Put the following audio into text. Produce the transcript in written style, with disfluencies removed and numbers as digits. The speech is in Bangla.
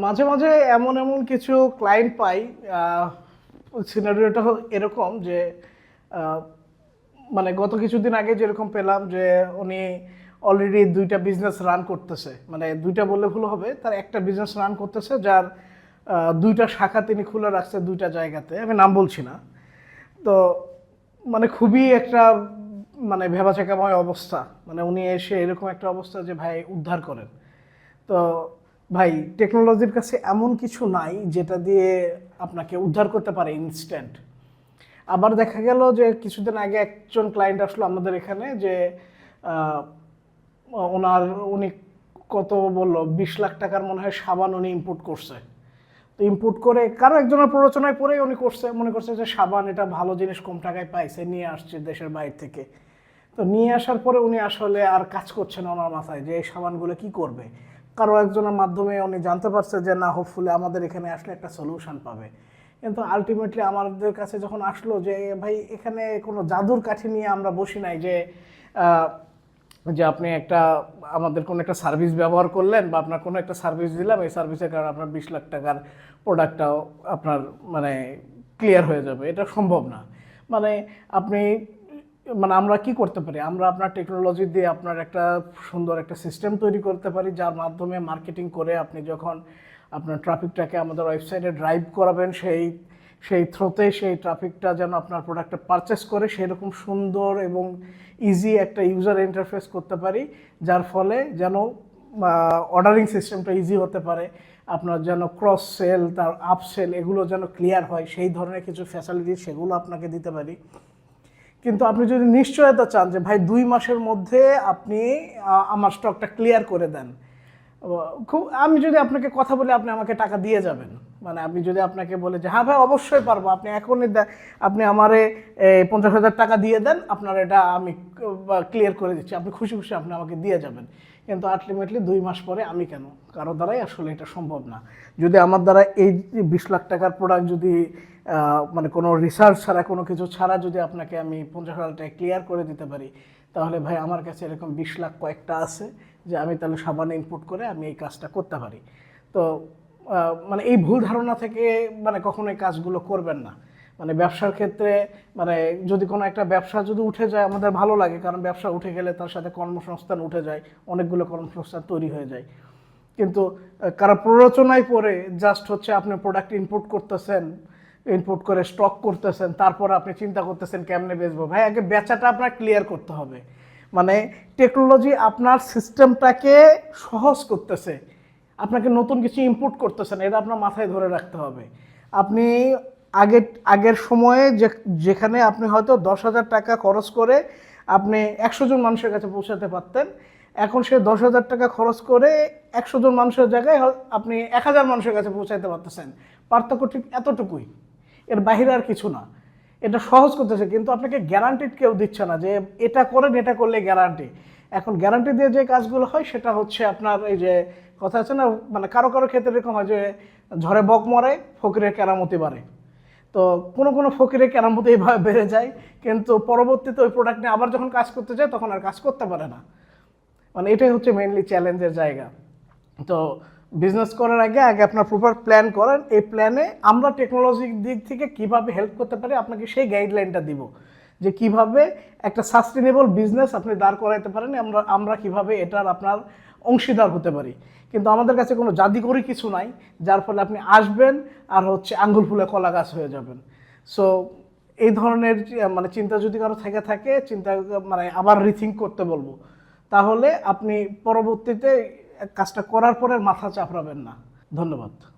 মাঝে মাঝে এমন এমন কিছু ক্লায়েন্ট পাই। সিনারিওটা এরকম যে আহ, মানে গত কিছুদিন আগে যেরকম পেলাম যে উনি অলরেডি দুইটা বিজনেস রান করতেছে, মানে দুইটা বললে ভুল হবে, তার একটা বিজনেস রান করতেছে যার দুইটা শাখা তিনি খুলে রাখছে দুইটা জায়গাতে, আমি নাম বলছি না। তো মানে খুবই একটা মানে ভেবাচাকাময় অবস্থা, মানে উনি এসে এরকম একটা অবস্থা যে ভাই উদ্ধার করেন। তো ভাই টেকনোলজির কাছে এমন কিছু নাই যেটা দিয়ে আপনাকে উদ্ধার করতে পারে ইনস্ট্যান্ট। আবার দেখা গেল যে কিছুদিন আগে একজন ক্লায়েন্ট আসলো আমাদের এখানে যে আহ, ওনার উনি কত বললো 20 লাখ টাকার মনে হয় সাবান উনি ইম্পোর্ট করছে। তো ইম্পোর্ট করে কারো একজনের প্ররোচনায় পড়েই উনি করছে, মনে করছে যে সাবান এটা ভালো জিনিস, কম টাকায় পাইছে, নিয়ে আসছে দেশের বাইরে থেকে। তো নিয়ে আসার পরে উনি আসলে আর কাজ করছে না ওনার মাথায় যে এই সাবানগুলো কি করবে। কারো একজনের মাধ্যমে উনি জানতে পারছে যে না, হোপফুলি আমাদের এখানে আসলে একটা সলিউশন পাবে। কিন্তু আলটিমেটলি আমাদের কাছে যখন আসলো যে ভাই এখানে কোনো জাদুর কাঠি নিয়ে আমরা বসি নাই যে আহ, যে আপনি একটা আমাদের কোনো একটা সার্ভিস ব্যবহার করলেন বা আপনার কোনো একটা সার্ভিস দিলাম, এই সার্ভিসের কারণে আপনার 20 লাখ টাকার প্রোডাক্টটাও আপনার মানে ক্লিয়ার হয়ে যাবে, এটা সম্ভব না। মানে আপনি মানে আমরা কি করতে পারি, আমরা আপনার টেকনোলজি দিয়ে আপনার একটা সুন্দর একটা সিস্টেম তৈরি করতে পারি যার মাধ্যমে মার্কেটিং করে আপনি যখন আপনার ট্রাফিকটাকে আমাদের ওয়েবসাইটে ড্রাইভ করাবেন, সেই সেই থ্রোতে সেই ট্রাফিকটা যেন আপনার প্রোডাক্টটা পারচেস করে সেরকম সুন্দর এবং ইজি একটা ইউজার ইন্টারফেস করতে পারি, যার ফলে যেন অর্ডারিং সিস্টেমটা ইজি হতে পারে, আপনার যেন ক্রস সেল তার আপ সেল এগুলো যেন ক্লিয়ার হয়, সেই ধরনের কিছু ফ্যাসিলিটি সেগুলো আপনাকে দিতে পারি। কিন্তু আপনি যদি নিশ্চয়তা চান যে ভাই 2 মাসের মধ্যে আপনি আমার স্টকটা ক্লিয়ার করে দেন, খুব আমি যদি আপনাকে কথা বলে আপনি আমাকে টাকা দিয়ে যাবেন, মানে আমি যদি আপনাকে বলে যে হ্যাঁ ভাই অবশ্যই পারবো, আপনি এখনই আপনি আমারে 50,000 টাকা দিয়ে দেন, আপনার এটা আমি ক্লিয়ার করে দিচ্ছি, আপনি খুশি খুশি আপনি আমাকে দিয়ে যাবেন। কিন্তু আলটিমেটলি 2 মাস পরে আমি কেন, কারো দ্বারাই আসলে এটা সম্ভব না। যদি আমার দ্বারা এই 20 লাখ টাকার প্রোডাক্ট যদি মানে কোনো রিসার্চ ছাড়া কোনো কিছু ছাড়া যদি আপনাকে আমি 50,000 টাকা ক্লিয়ার করে দিতে পারি, তাহলে ভাই আমার কাছে এরকম 20 লাখ কয়েকটা আছে যে আমি তাহলে সাবানে ইনপুট করে আমি এই কাজটা করতে পারি। তো মানে এই ভুল ধারণা থেকে মানে কখনো এই কাজগুলো করবেন না। মানে ব্যবসার ক্ষেত্রে মানে যদি কোনো একটা ব্যবসা যদি উঠে যায় আমাদের ভালো লাগে, কারণ ব্যবসা উঠে গেলে তার সাথে কর্মসংস্থান উঠে যায়, অনেকগুলো কর্মসংস্থান তৈরি হয়ে যায়। কিন্তু কারো প্ররোচনায় পড়ে জাস্ট হচ্ছে আপনি প্রোডাক্ট ইনপুট করতেছেন, ইনপুট করে স্টক করতেছেন, তারপর আপনি চিন্তা করতেছেন কেমনে বেচবো। ভাই আগে বেচাটা আপনার ক্লিয়ার করতে হবে। মানে টেকনোলজি আপনার সিস্টেমটাকে সহজ করতেছে, আপনাকে নতুন কিছু ইনপুট করতেছেন, এটা আপনার মাথায় ধরে রাখতে হবে। আপনি আগের সময়ে যেখানে আপনি হয়তো 10,000 টাকা খরচ করে আপনি 100 জন মানুষের কাছে পৌঁছাতে পারতেন, এখন সে 10,000 টাকা খরচ করে 100 জন মানুষের জায়গায় আপনি 1,000 মানুষের কাছে পৌঁছাতে পারতেছেন। পার্থক্য ঠিক এতটুকুই, এর বাইরে আর কিছু না। এটা সহজ করতেছে, কিন্তু আপনাকে গ্যারান্টিড কেউ দিচ্ছে না যে এটা করেন, এটা করলে গ্যারান্টি। এখন গ্যারান্টি দিয়ে যে কাজগুলো হয় সেটা হচ্ছে আপনার এই যে কথা আছে না, মানে কারো কারো ক্ষেত্রে এরকম হয় যে ঝড়ে বক মরে ফকিরের কেরামতি বাড়ে। তো কোনো কোনো ফকিরের কেরামতি এইভাবে বেড়ে যায়, কিন্তু পরবর্তীতে ওই প্রোডাক্ট নিয়ে আবার যখন কাজ করতে যায় তখন আর কাজ করতে পারে না। মানে এটাই হচ্ছে মেইনলি চ্যালেঞ্জের জায়গা। তো বিজনেস করার আগে আগে আপনার প্রপার প্ল্যান করেন, এই প্ল্যানে আমরা টেকনোলজির দিক থেকে কিভাবে হেল্প করতে পারি আপনাকে সেই গাইডলাইনটা দিব, যে কিভাবে একটা সাস্টেনেবল বিজনেস আপনি দাঁড় করাইতে পারেন, আমরা আমরা কিভাবে এটার আপনার অংশীদার হতে পারি। কিন্তু আমাদের কাছে কোনো জাদুকরি কিছু নাই যার ফলে আপনি আসবেন আর হচ্ছে আঙ্গুল ফুলে কলা গাছ হয়ে যাবেন। সো এই ধরনের মানে চিন্তা যদি কারো থেকে থাকে, চিন্তা মানে আবার রিথিঙ্ক করতে বলবো, তাহলে আপনি পরবর্তীতে কাজটা করার পরে মাথা চাপড়াবেন না। ধন্যবাদ।